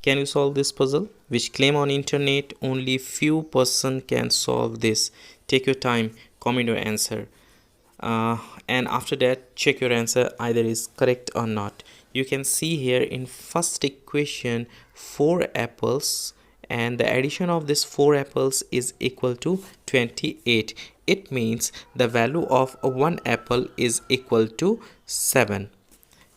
Can you solve this puzzle? Which claim on internet only few person can solve this. Take your time, comment your answer. And after that check your answer either is correct or not. You can see here in first equation 4 apples, and the addition of this 4 apples is equal to 28. It means the value of one apple is equal to 7.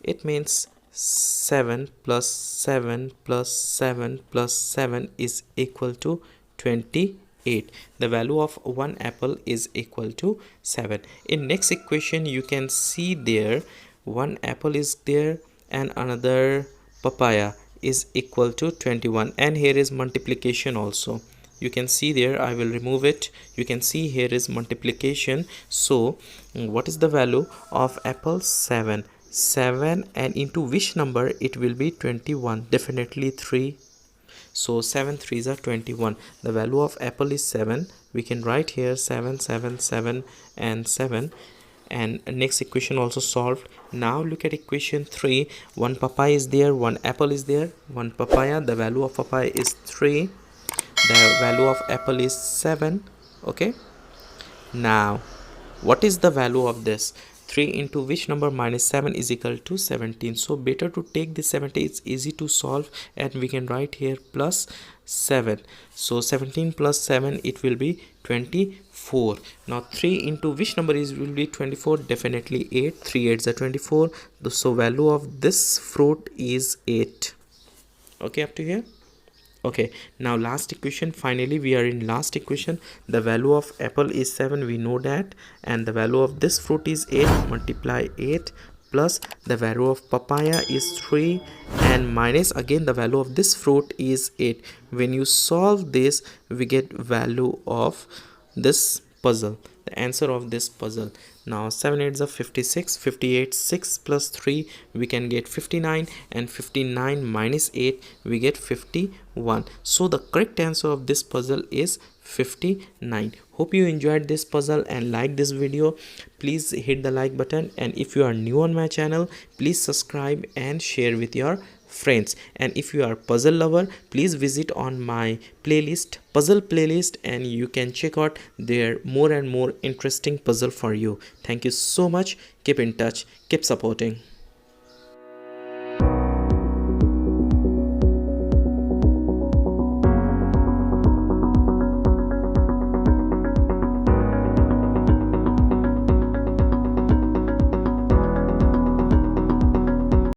It means 7 plus 7 plus 7 plus 7 is equal to 28. The value of one apple is equal to 7. In next equation you can see there one apple is there and another papaya is equal to 21, and here is multiplication also. You can see there, I will remove it. You can see here is multiplication. So what is the value of apple? 7. 7 and into which number it will be? 21. Definitely 3. So 7 3s are 21. The value of apple is 7. We can write here 7 7 7 and 7. And next equation also solved. Now look at equation 3. One papaya is there, one apple is there, one papaya. The value of papaya is 3. The value of apple is 7. Okay, now what is the value of this? 3 into which number? Minus 7 is equal to 17. So better to take this 70. It's easy to solve, and we can write here plus 7. So 17 plus 7, it will be 24. Now 3 into which number is will be 24? Definitely 8. 3 8s are 24. So value of this fruit is 8. Okay, up to here. Okay, now last equation. Finally we are in last equation. The value of apple is 7, we know that, and the value of this fruit is 8. Multiply 8 plus the value of papaya is 3 and minus again the value of this fruit is 8. When you solve this, we get value of this puzzle, the answer of this puzzle. Now 7 8s are 56. 58, 6 plus 3 we can get 59, and 59 minus 8 we get 51. So the correct answer of this puzzle is 59. Hope you enjoyed this puzzle and like this video. Please hit the like button, and if you are new on my channel, please subscribe and share with your friends. And if you are puzzle lover, please visit on my playlist, puzzle playlist, and you can check out there more and more interesting puzzle for you. Thank you so much. Keep in touch, keep supporting.